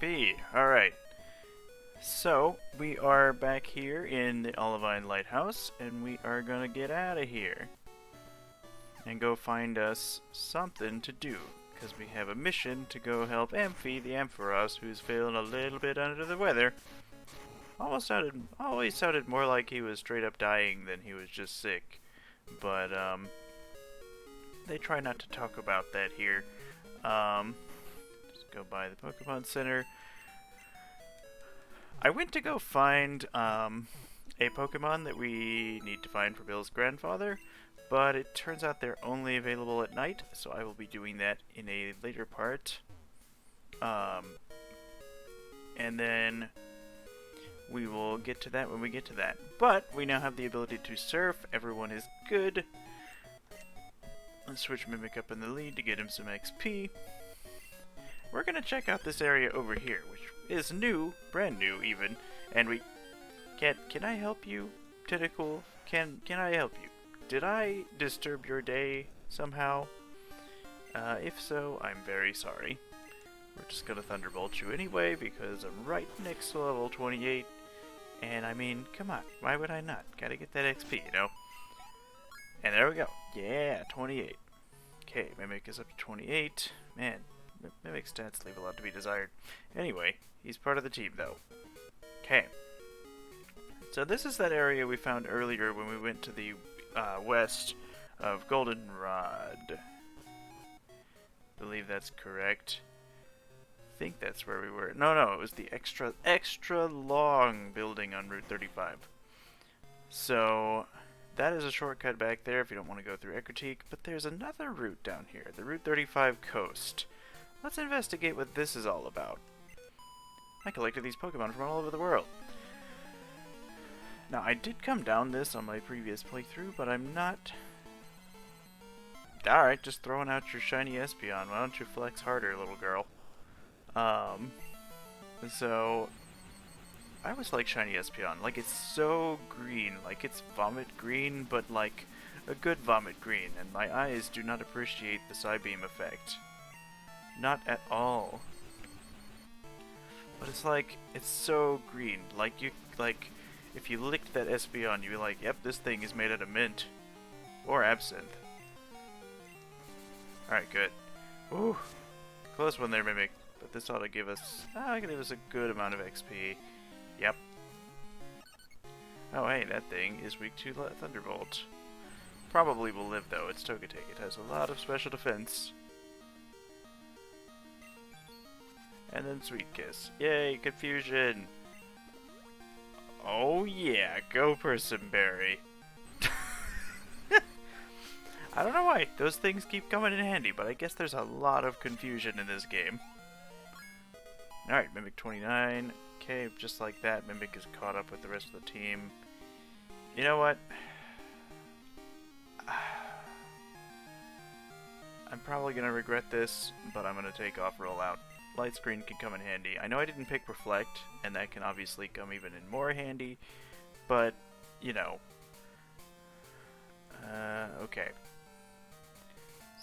XP. Alright. So, we are back here in the Olivine Lighthouse, and we are gonna get out of here. And go find us something to do. Because we have a mission to go help Amphi, the Ampharos, who's feeling a little bit under the weather. Always sounded more like he was straight up dying than he was just sick. But, they try not to talk about that here. Just go by the Pokemon Center. I went to go find, a Pokemon that we need to find for Bill's grandfather, but it turns out they're only available at night, so I will be doing that in a later part. And then we will get to that when we get to that. But we now have the ability to surf. Everyone is good. Let's switch Mimic up in the lead to get him some XP. We're gonna check out this area over here, which is new, brand new even. And we can I help you, Tentacle? Can I help you? Did I disturb your day somehow? If so, I'm very sorry. We're just gonna Thunderbolt you anyway because I'm right next to level 28. And I mean, come on, why would I not? Gotta get that XP, you know? And there we go. Yeah, 28. Okay, Mimic is up to 28. Man, Mimic stats leave a lot to be desired. Anyway, he's part of the team though. Okay. So this is that area we found earlier when we went to the west of Goldenrod. Believe that's correct. Think that's where we were. No, it was the extra long building on Route 35. So that is a shortcut back there if you don't want to go through Ecruteak, but there's another route down here, the Route 35 coast. Let's investigate what this is all about. I collected these Pokemon from all over the world. Now, I did come down this on my previous playthrough, but I'm not... Alright, just throwing out your shiny Espeon. Why don't you flex harder, little girl? So... I always like shiny Espeon. Like, it's so green. Like, it's vomit green, but like a good vomit green. And my eyes do not appreciate the Psybeam effect. Not at all. But it's like, it's so green. Like, if you licked that Espeon, you'd be like, yep, this thing is made out of mint. Or absinthe. Alright, good. Ooh. Close one there, Mimic. But this ought to give us, give us a good amount of XP. Yep. Oh, hey, that thing is weak to Thunderbolt. Probably will live, though. It's Togetic. It has a lot of special defense. And then Sweet Kiss. Yay, confusion! Oh yeah, go Persimberry. I don't know why. Those things keep coming in handy, but I guess there's a lot of confusion in this game. Alright, Mimic 29. Okay, just like that, Mimic is caught up with the rest of the team. You know what? I'm probably going to regret this, but I'm going to take off Rollout. Light Screen can come in handy. I know I didn't pick Reflect, and that can obviously come even in more handy, but, you know. Okay.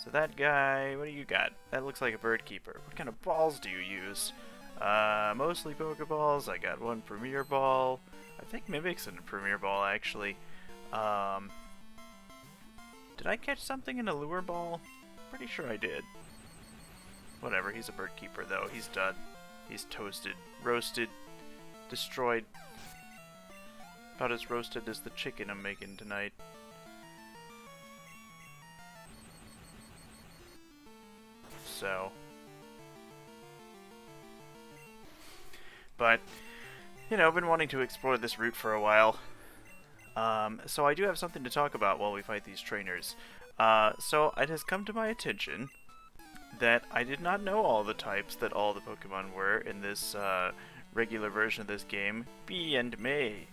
So that guy, what do you got? That looks like a Bird Keeper. What kind of balls do you use? Mostly Pokeballs. I got one Premier Ball. I think Mimic's in a Premier Ball, actually. Did I catch something in a Lure Ball? Pretty sure I did. Whatever, he's a Bird Keeper, though. He's done. He's toasted, roasted, destroyed. About as roasted as the chicken I'm making tonight. So... But, you know, I've been wanting to explore this route for a while. So I do have something to talk about while we fight these trainers. So it has come to my attention that I did not know all the types that all the Pokemon were in this regular version of this game. B and May.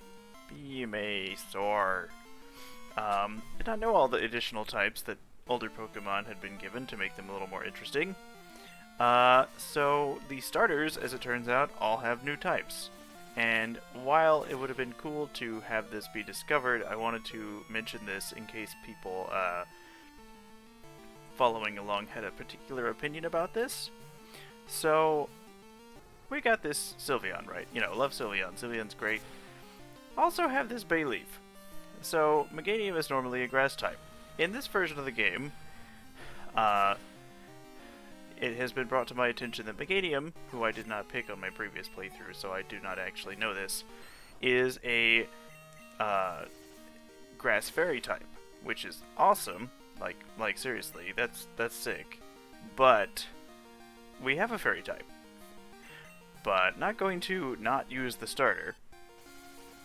B, May, Soar. Did not know all the additional types that older Pokemon had been given to make them a little more interesting. So the starters, as it turns out, all have new types. And while it would have been cool to have this be discovered, I wanted to mention this in case people following along had a particular opinion about this. So we got this Sylveon, right? You know, love Sylveon. Sylveon's great. Also have this Bayleaf. So, Meganium is normally a grass type. In this version of the game, it has been brought to my attention that Meganium, who I did not pick on my previous playthrough, so I do not actually know this, is a grass fairy type, which is awesome. Like seriously, that's sick. But we have a fairy type. But not going to not use the starter.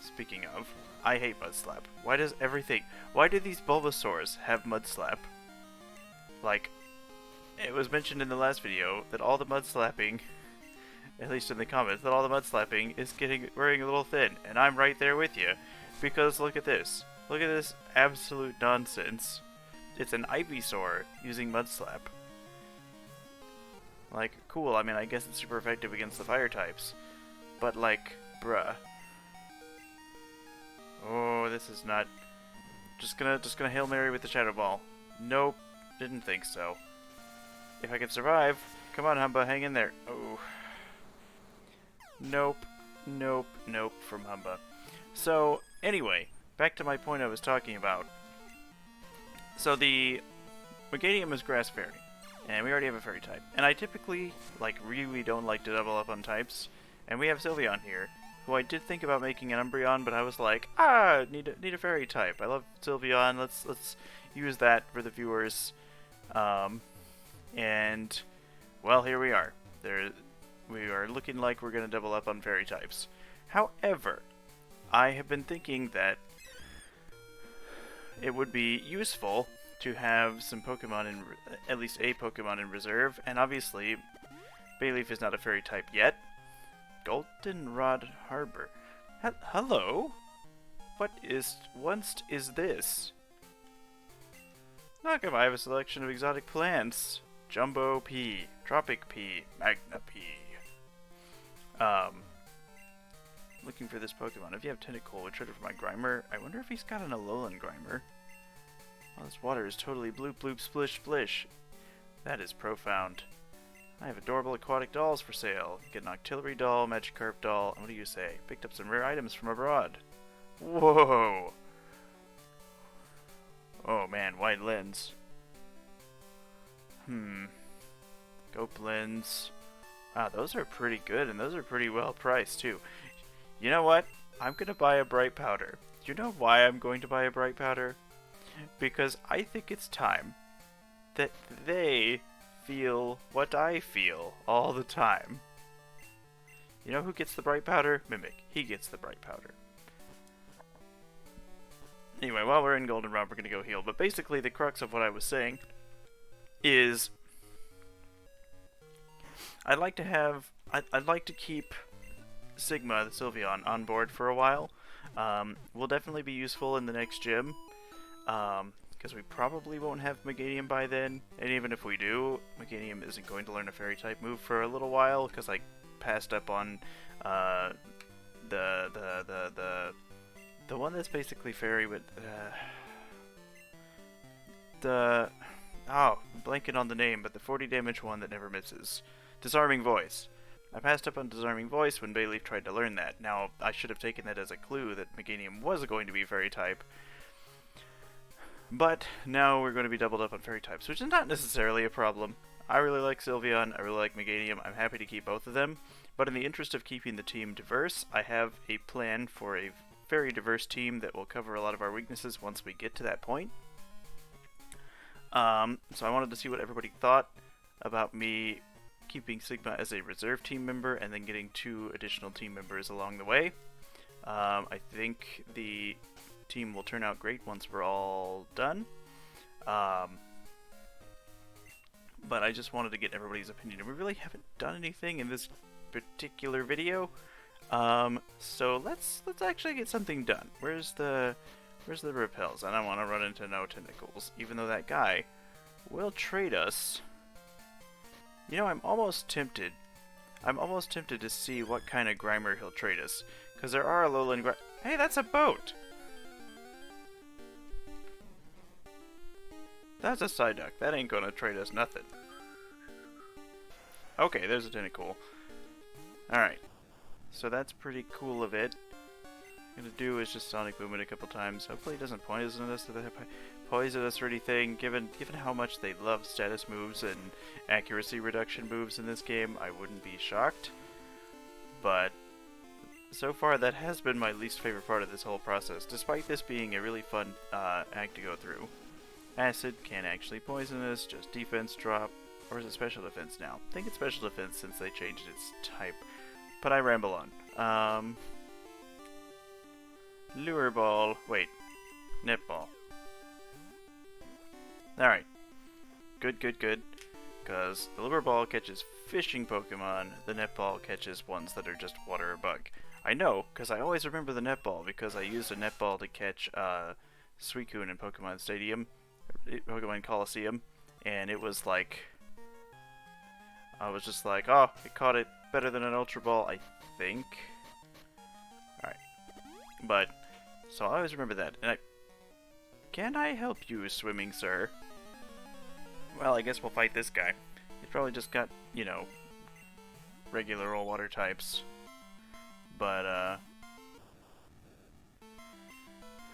Speaking of, I hate Mud Slap. Why do these Bulbasaurs have Mud Slap? Like, it was mentioned in the last video that all the mud slapping, at least in the comments, that all the mud slapping is wearing a little thin, and I'm right there with you, because look at this. Look at this absolute nonsense. It's an Ivysaur using Mud Slap. Like, cool, I mean, I guess it's super effective against the fire types, but like, bruh. Oh, this is not... Just gonna Hail Mary with the Shadow Ball. Nope, didn't think so. If I can survive, come on, Humba, hang in there. Oh. Nope, nope, nope from Humba. So, anyway, back to my point I was talking about. So the Meganium is Grass Fairy, and we already have a Fairy type. And I typically, like, really don't like to double up on types, and we have Sylveon here, who I did think about making an Umbreon, but I was like, need a Fairy type. I love Sylveon. Let's use that for the viewers. And well, here we are. We are looking like we're gonna double up on Fairy types. However, I have been thinking that it would be useful to have some Pokemon at least a Pokemon in reserve, and obviously, Bayleaf is not a Fairy type yet. Goldenrod Harbor. Hello? What is this? Not gonna I have a selection of exotic plants. Jumbo P, Tropic P, Magna P. Looking for this Pokemon. If you have Tentacle, we'll trade it for my Grimer. I wonder if he's got an Alolan Grimer. Oh, this water is totally bloop bloop splish splish. That is profound. I have adorable aquatic dolls for sale. Get an Octillery doll, Magikarp doll, and what do you say? Picked up some rare items from abroad. Whoa! Oh man, wide lens. Goblins. Wow, those are pretty good, and those are pretty well priced too. You know what? I'm gonna buy a Bright Powder. Do you know why I'm going to buy a Bright Powder? Because I think it's time that they feel what I feel all the time. You know who gets the Bright Powder? Mimic. He gets the Bright Powder. Anyway, while we're in Goldenrod, we're gonna go heal. But basically, the crux of what I was saying is I'd like to keep Sigma, the Sylveon, on board for a while. Will definitely be useful in the next gym, because we probably won't have Meganium by then, and even if we do, Meganium isn't going to learn a Fairy type move for a little while, because I passed up on the one that's basically Fairy with I'm blanking on the name, but the 40 damage one that never misses. Disarming Voice. I passed up on Disarming Voice when Bayleaf tried to learn that. Now, I should have taken that as a clue that Meganium was going to be Fairy type. But now we're going to be doubled up on Fairy types, which is not necessarily a problem. I really like Sylveon, I really like Meganium, I'm happy to keep both of them. But in the interest of keeping the team diverse, I have a plan for a very diverse team that will cover a lot of our weaknesses once we get to that point. So I wanted to see what everybody thought about me keeping Sigma as a reserve team member and then getting 2 additional team members along the way. I think the team will turn out great once we're all done. But I just wanted to get everybody's opinion. We really haven't done anything in this particular video. So let's actually get something done. Where's the repels? I don't want to run into no tentacles, even though that guy will trade us. You know, I'm almost tempted to see what kind of Grimer he'll trade us, because there are Alolan Hey, that's a boat! That's a Psyduck. That ain't gonna trade us nothing. Okay, there's a Tentacool. Alright. So that's pretty cool of it. What I'm gonna do is just Sonic Boom it a couple times. Hopefully it doesn't poison us or anything. Given how much they love status moves and accuracy reduction moves in this game, I wouldn't be shocked. But so far that has been my least favorite part of this whole process, despite this being a really fun act to go through. Acid can actually poison us, just defense drop, or is it special defense now? I think it's special defense since they changed its type. But I ramble on. Lure ball. Wait. Netball. Alright. Good. Because the lure ball catches fishing Pokemon, the netball catches ones that are just water or bug. I know, because I always remember the netball, because I used a netball to catch Suicune in Pokemon Coliseum, and it was like, I was just like, oh, it caught it better than an Ultra Ball, I think. Alright. But, so I always remember that. And can I help you, swimming sir? Well, I guess we'll fight this guy. He's probably just got, you know, regular old water types. But,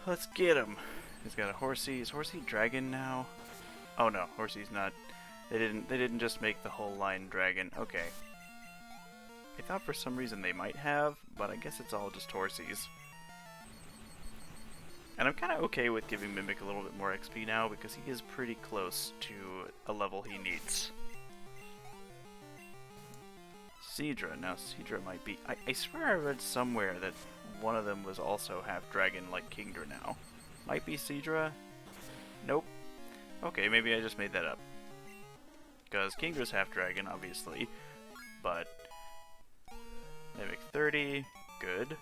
let's get him. He's got a Horsey. Is Horsey Dragon now? Oh no, Horsey's not. They didn't just make the whole line Dragon. Okay. I thought for some reason they might have, but I guess it's all just Horsies. And I'm kind of okay with giving Mimic a little bit more XP now, because he is pretty close to a level he needs. Seadra. Now, Seadra might be... I swear I read somewhere that one of them was also half dragon, like Kingdra now. Might be Seadra? Nope. Okay, maybe I just made that up. Because Kingdra's half dragon, obviously. But... Mimic 30. Good.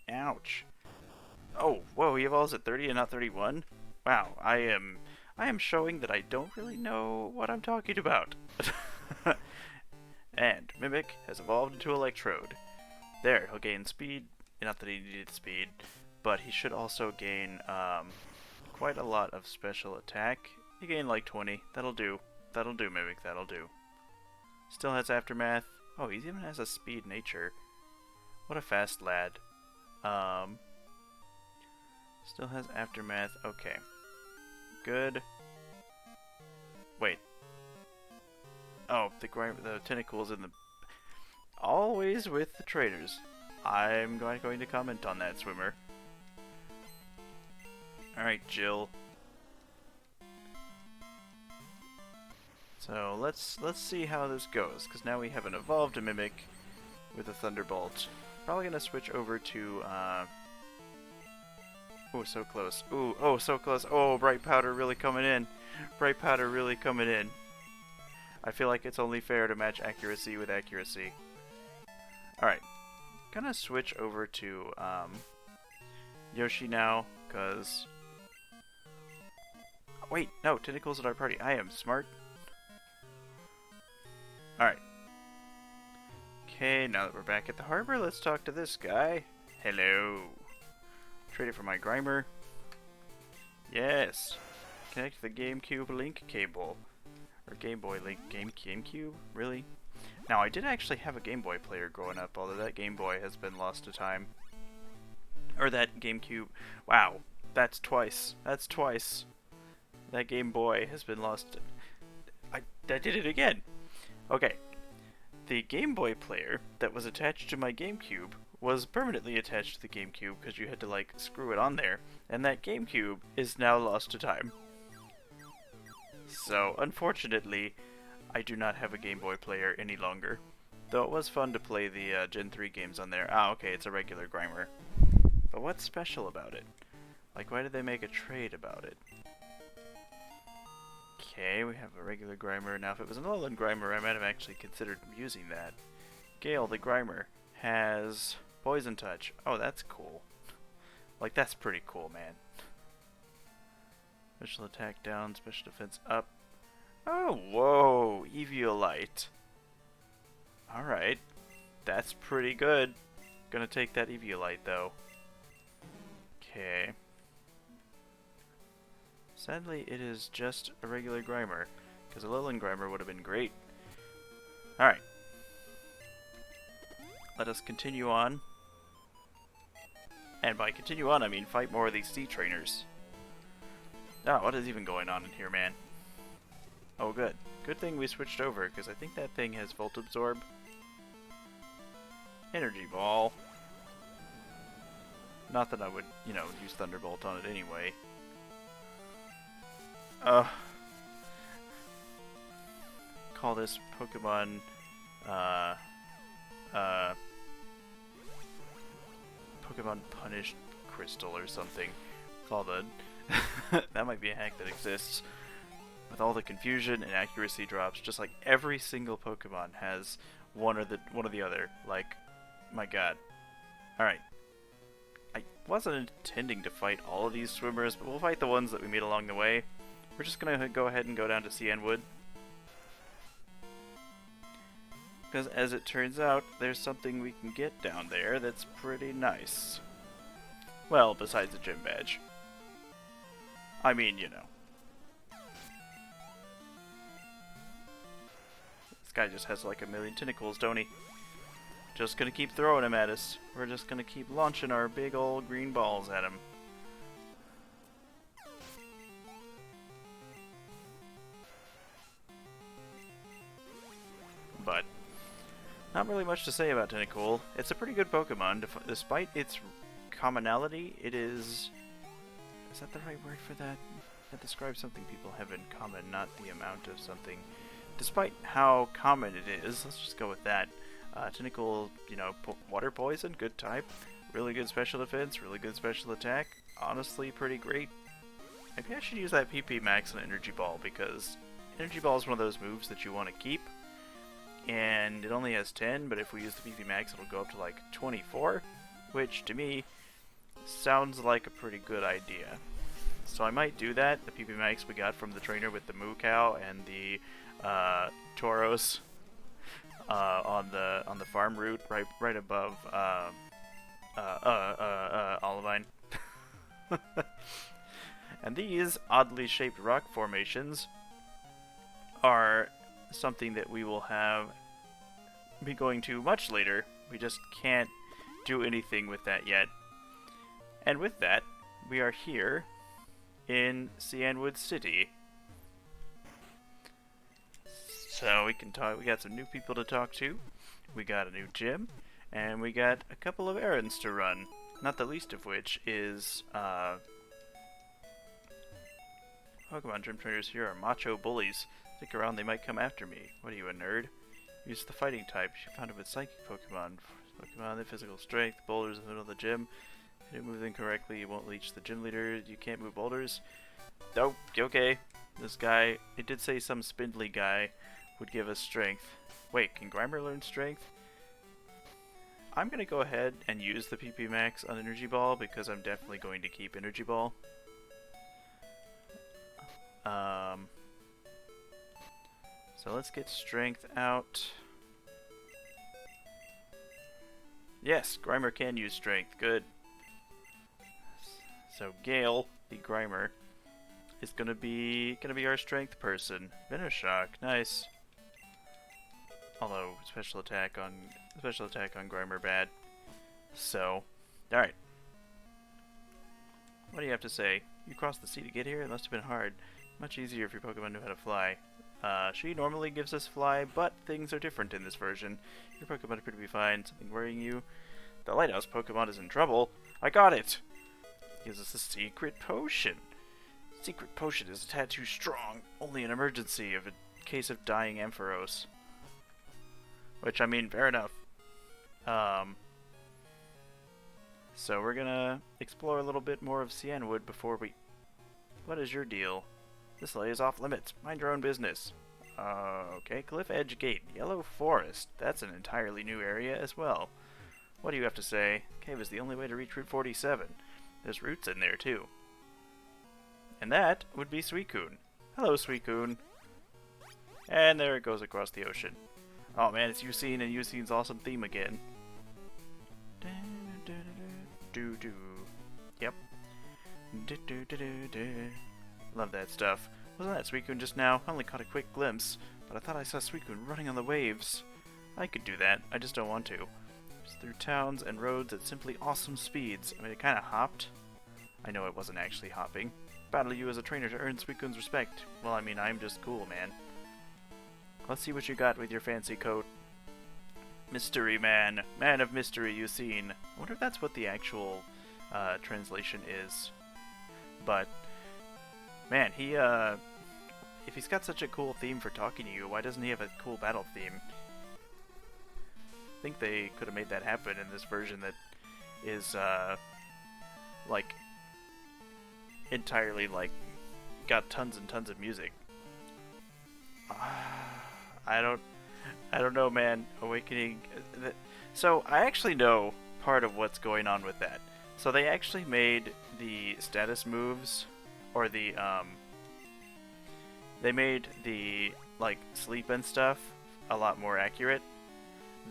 Ouch. Oh, whoa, he evolves at 30 and not 31? Wow, I am showing that I don't really know what I'm talking about. And Mimic has evolved into Electrode. There, he'll gain speed. Not that he needed speed, but he should also gain quite a lot of special attack. He gained like 20. That'll do. That'll do, Mimic. That'll do. Still has Aftermath. Oh, he even has a speed nature. What a fast lad. Still has Aftermath. Okay. Good. Wait. Oh, the tentacles in the... Always with the traders. I'm going to comment on that, swimmer. Alright, Jill. So, let's see how this goes, because now we have an evolved Mimic with a Thunderbolt. Probably going to switch over to, oh, so close. Ooh, oh, so close. Oh, Bright Powder really coming in. Bright Powder really coming in. I feel like it's only fair to match accuracy with accuracy. Alright. Gonna switch over to, Yoshi now, because... Wait, no, Tentacles at our party. I am smart. Alright. Okay, now that we're back at the harbor, let's talk to this guy. Hello. Trade it for my Grimer. Yes. Connect the GameCube link cable. Or Game Boy link. GameCube? Really? Now, I did actually have a Game Boy player growing up, although that Game Boy has been lost to time. Or that GameCube. Wow. That's twice. That's twice. That Game Boy has been lost. I did it again. Okay. The Game Boy player that was attached to my GameCube was permanently attached to the GameCube because you had to, like, screw it on there. And that GameCube is now lost to time. So, unfortunately, I do not have a Game Boy player any longer. Though it was fun to play the Gen 3 games on there. Ah, okay, it's a regular Grimer. But what's special about it? Like, why did they make a trade about it? Okay, we have a regular Grimer. Now, if it was an Alolan Grimer, I might have actually considered using that. Gale, the Grimer, has Poison Touch. Oh, that's cool. Like, that's pretty cool, man. Special attack down, special defense up. Oh, whoa, Eviolite. Alright, that's pretty good. Gonna take that Eviolite, though. Okay. Sadly, it is just a regular Grimer, because a Alolan Grimer would have been great. Alright. let us continue on. And by continue on, I mean fight more of these sea trainers. Oh, what is even going on in here, man? Oh, good. Good thing we switched over, because I think that thing has Volt Absorb. Energy Ball. Not that I would, you know, use Thunderbolt on it anyway. Call this Pokemon, Pokemon Punished Crystal or something. Call the... that might be a hack that exists. With all the confusion and accuracy drops, just like every single Pokemon has one or the other. Like, my god. Alright. I wasn't intending to fight all of these swimmers, but we'll fight the ones that we meet along the way. We're just gonna go ahead and go down to Cianwood. Because as it turns out, there's something we can get down there that's pretty nice. Well, besides a gym badge. I mean, you know. This guy just has like a million tentacles, don't he? Just gonna keep throwing them at us. We're just gonna keep launching our big old green balls at him. But not really much to say about Tentacool. It's a pretty good Pokemon. Despite its commonality, it is... Is that the right word for that? That describes something people have in common, not the amount of something. Despite how common it is, let's just go with that. Tentacool, you know, water poison, good type. Really good special defense, really good special attack. Honestly, pretty great. Maybe I should use that PP Max on Energy Ball, because Energy Ball is one of those moves that you want to keep. And it only has 10, but if we use the PP Max, it'll go up to like 24, which to me sounds like a pretty good idea. So I might do that. The PP Max we got from the trainer with the Moo Cow and the Tauros on the farm route right above Olivine. And these oddly shaped rock formations are something that we will be going to much later. We just can't do anything with that yet. And with that, we are here in Cianwood City. So we can talk. We got some new people to talk to. We got a new gym, and we got a couple of errands to run. Not the least of which is Pokemon gym trainers here are macho bullies. Stick around, they might come after me. What are you, a nerd? Use the fighting type. You found it with psychic Pokemon. Pokemon, the physical strength, boulders in the middle of the gym. If you don't move them correctly, you won't reach the gym leader. You can't move boulders. Oh, okay. This guy, it did say some spindly guy would give us strength. Wait, can Grimer learn strength? I'm going to go ahead and use the PP Max on Energy Ball because I'm definitely going to keep Energy Ball. So let's get strength out. Yes, Grimer can use strength. Good. So Gale, the Grimer, is gonna be our strength person. Venoshock, nice. Although special attack on Grimer bad. So, all right. What do you have to say? You crossed the sea to get here? It must have been hard. Much easier if your Pokemon knew how to fly. She normally gives us fly, but things are different in this version. Your Pokemon appear to be fine. Something worrying you? The Lighthouse Pokemon is in trouble. I got it! Gives us a secret potion. Secret potion is a tad too strong. Only an emergency of a case of dying Ampharos. Which, I mean, fair enough. So we're gonna explore a little bit more of Cianwood before we... What is your deal? This lay is off limits. Mind your own business. Okay, Cliff Edge Gate. Yellow Forest. That's an entirely new area as well. What do you have to say? Cave is the only way to reach Route 47. There's roots in there, too. And that would be Suicune. Hello, Suicune. And there it goes across the ocean. Oh man, it's Eusine and Eusine's awesome theme again. Yep. Love that stuff. Wasn't that Suicune just now? I only caught a quick glimpse, but I thought I saw Suicune running on the waves. I could do that, I just don't want to. through towns and roads at simply awesome speeds. I mean, it kind of hopped. I know it wasn't actually hopping. Battle you as a trainer to earn Suikun's respect. Well, I mean, I'm just cool, man. Let's see what you got with your fancy coat. Mystery man. Man of mystery, Eusine. I wonder if that's what the actual translation is. But, man, he, if he's got such a cool theme for talking to you, why doesn't he have a cool battle theme? I think they could have made that happen in this version that is, like, entirely, like, got tons and tons of music. I don't know, man. Awakening. So, I actually know part of what's going on with that. So, they actually made the status moves, or the, they made the, like, sleep and stuff a lot more accurate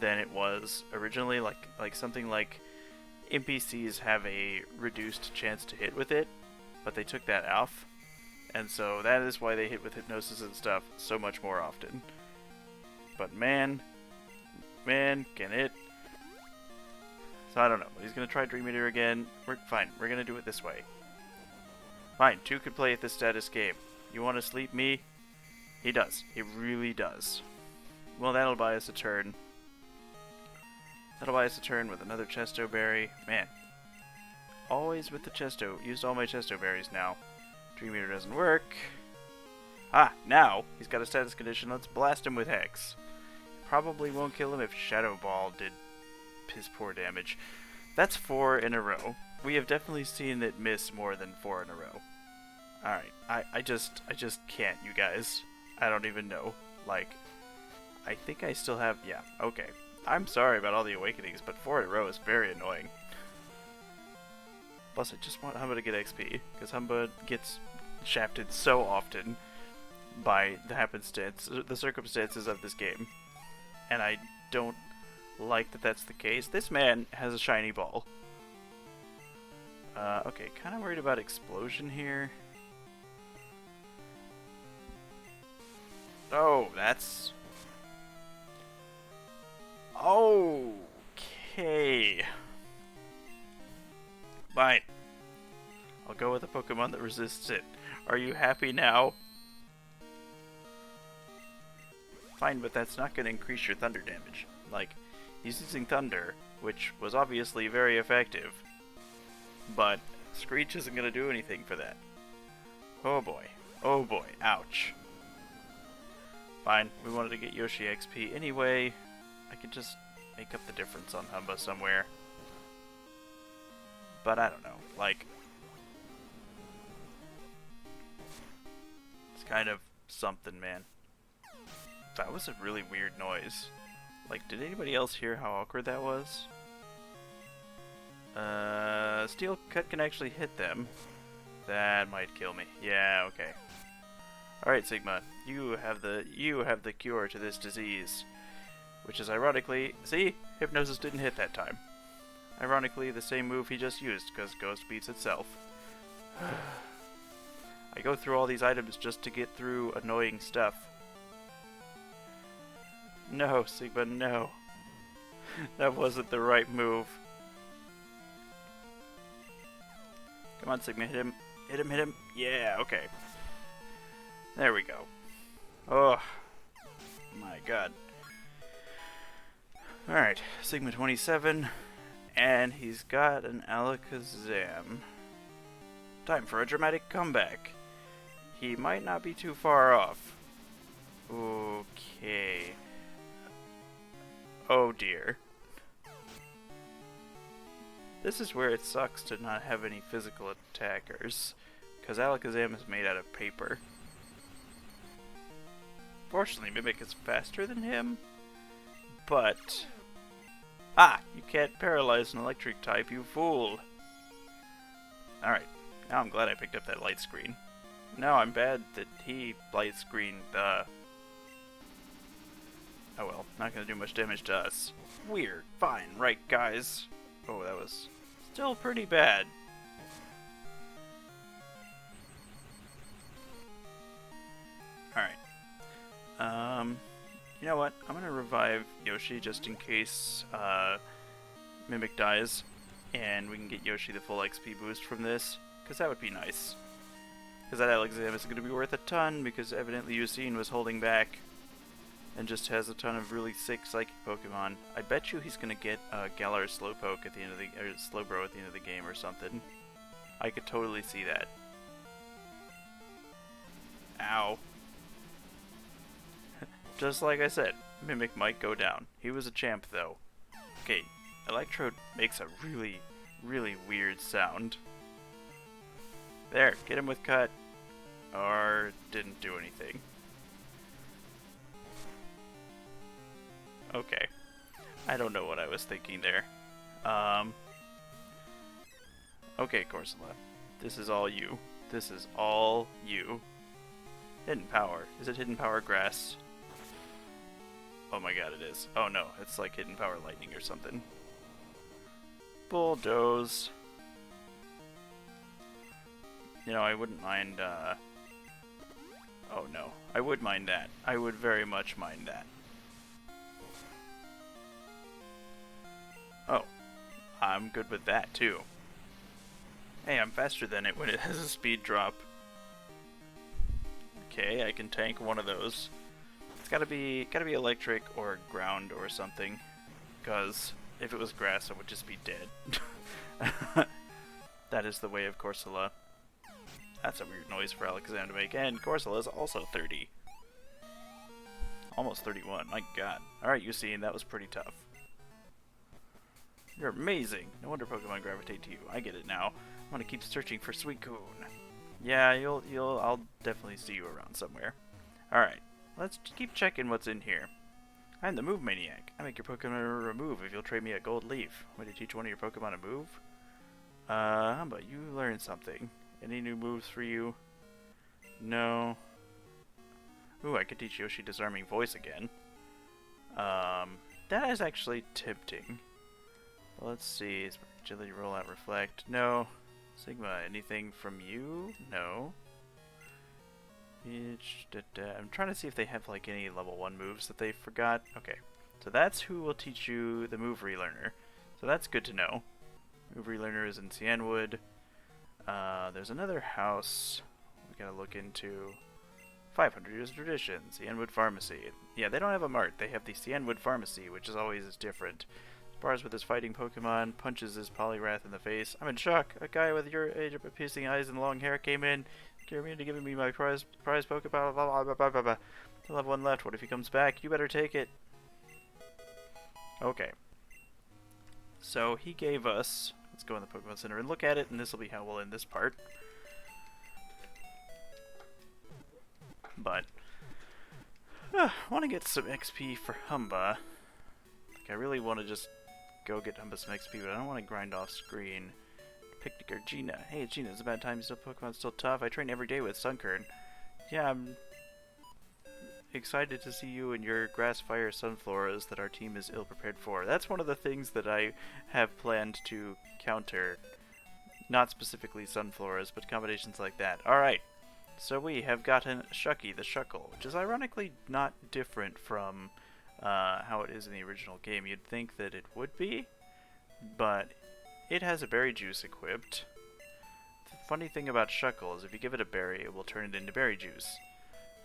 than it was originally. Like something like NPCs have a reduced chance to hit with it, but they took that off. And so that is why they hit with hypnosis and stuff so much more often. But man, can it... So I don't know. He's going to try Dream Eater again. Fine, we're going to do it this way. Fine, 2 could play at this status game. You want to sleep me? He does. He really does. Well, that'll buy us a turn. That'll buy us a turn with another Chesto Berry. Man. Always with the Chesto. Used all my Chesto Berries now. Dream Eater doesn't work. Ah, now he's got a status condition. Let's blast him with Hex. Probably won't kill him if Shadow Ball did piss poor damage. That's 4 in a row. We have definitely seen it miss more than 4 in a row. Alright, I just can't, you guys. I don't even know. Like, I think I still have... Yeah, okay. I'm sorry about all the awakenings, but 4 in a row is very annoying. Plus, I just want Humba to get XP, because Humba gets shafted so often by the circumstances of this game. And I don't like that that's the case. This man has a shiny ball. Okay, kind of worried about explosion here. Oh, that's... Okay. Fine. I'll go with a Pokemon that resists it. Are you happy now? Fine, but that's not going to increase your thunder damage. Like, he's using thunder, which was obviously very effective. But Screech isn't going to do anything for that. Oh boy. Oh boy. Ouch. Fine, we wanted to get Yoshi XP anyway. I could just make up the difference on Humba somewhere. But I don't know, like... It's kind of something, man. That was a really weird noise. Like, did anybody else hear how awkward that was? Steel Cut can actually hit them. That might kill me. Yeah, okay. Alright, Sigma, you have the cure to this disease. Which is ironically... See? Hypnosis didn't hit that time. Ironically, the same move he just used, because Ghost beats itself. I go through all these items just to get through annoying stuff. No, Sigma, no. That wasn't the right move. Come on, Sigma, hit him. Hit him, hit him. Yeah, okay. There we go. Oh, my god. Alright, Sigma 27, and he's got an Alakazam. Time for a dramatic comeback. He might not be too far off. Okay. Oh dear. This is where it sucks to not have any physical attackers, because Alakazam is made out of paper. Fortunately, Mimic is faster than him, but... Ah! You can't paralyze an electric type, you fool! Alright, now I'm glad I picked up that light screen. Now I'm bad that he light screened the... Oh well, not gonna do much damage to us. Weird. Fine, right guys. Oh, that was still pretty bad. Alright. You know what? I'm gonna revive Yoshi just in case Mimic dies, and we can get Yoshi the full XP boost from this, because that would be nice. Because that Alexam is going to be worth a ton, because evidently Eusine was holding back, and just has a ton of really sick psychic Pokemon. I bet you he's going to get Galar Slowpoke at the end of the, or Slowbro at the end of the game or something. I could totally see that. Ow. Just like I said, Mimic might go down. He was a champ, though. Okay, Electrode makes a really, really weird sound. There, get him with Cut. Or didn't do anything. Okay. I don't know what I was thinking there. Okay, Corsola. This is all you. This is all you. Hidden Power. Is it Hidden Power Grass? Oh my god, it is. Oh no, it's like Hidden Power Lightning or something. Bulldoze. You know, I wouldn't mind, oh no. I would mind that. I would very much mind that. Oh. I'm good with that, too. Hey, I'm faster than it when it has a speed drop. Okay, I can tank one of those. It's gotta be electric or ground or something. Because if it was grass, I would just be dead. That is the way of Corsola. That's a weird noise for Alexander to make. And Corsola is also 30. Almost 31, my god. Alright, Eusine, that was pretty tough. You're amazing. No wonder Pokemon gravitate to you. I get it now. I'm gonna keep searching for Suicune. Yeah, I'll definitely see you around somewhere. Alright, let's keep checking what's in here. I'm the Move Maniac. I make your Pokemon move if you'll trade me a gold leaf. Want to teach one of your Pokemon to move? How about you learn something? Any new moves for you? No. Ooh, I could teach Yoshi Disarming Voice again. That is actually tempting. Let's see. Is Agility, Rollout, Reflect? No. Sigma, anything from you? No. I'm trying to see if they have like any level 1 moves that they forgot. Okay. So that's who will teach you the Move Relearner. So that's good to know. Move Relearner is in Cianwood. There's another house we gotta look into. 500 Years of Tradition, Cianwood Pharmacy. Yeah, they don't have a mart. They have the Cianwood Pharmacy, which is always different. Spars with his fighting Pokemon, punches his Poliwrath in the face. I'm in shock. A guy with your age of piercing eyes and long hair came in. Scared me into giving me my prize Pokeball. Blah, blah, blah, blah, blah, blah. Still have one left. What if he comes back? You better take it. Okay. So he gave us... Let's go in the Pokemon Center and look at it, and this will be how we'll end this part. But I want to get some XP for Humba. Like, I really want to just go get Humba some XP, but I don't want to grind off screen. Picnicker Gina. Hey Gina, it's a bad time. Still Pokemon's still tough. I train every day with Sunkern. Yeah, I'm excited to see you and your Grass Fire Sunfloras that our team is ill prepared for. That's one of the things that I have planned to counter. Not specifically Sunfloras, but combinations like that. Alright. So we have gotten Shucky the Shuckle, which is ironically not different from how it is in the original game. You'd think that it would be, but it has a berry juice equipped. The funny thing about Shuckle is if you give it a berry, it will turn it into berry juice.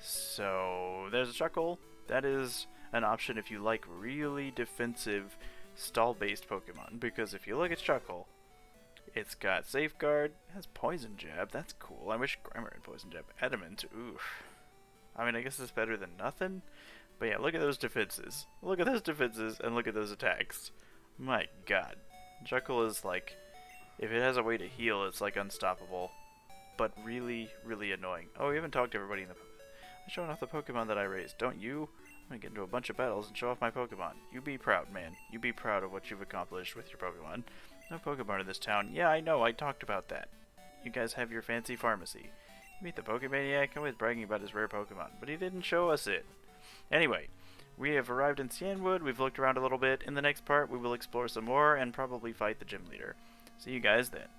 So there's a Shuckle. That is an option if you like really defensive stall-based Pokemon, because if you look at Shuckle, it's got Safeguard, it has Poison Jab, that's cool. I wish Grimer had Poison Jab. Adamant, oof. I mean, I guess it's better than nothing, but yeah, look at those defenses. Look at those defenses, and look at those attacks. My god. Shuckle is like, if it has a way to heal, it's like unstoppable, but really, really annoying. Oh, we haven't talked to everybody in the... I'm showing off the Pokemon that I raised, don't you? I'm gonna get into a bunch of battles and show off my Pokemon. You be proud, man. You be proud of what you've accomplished with your Pokemon. No Pokemon in this town. Yeah, I know, I talked about that. You guys have your fancy pharmacy. You meet the Pokemaniac, always bragging about his rare Pokemon, but he didn't show us it. Anyway, we have arrived in Cianwood, we've looked around a little bit. In the next part, we will explore some more and probably fight the gym leader. See you guys then.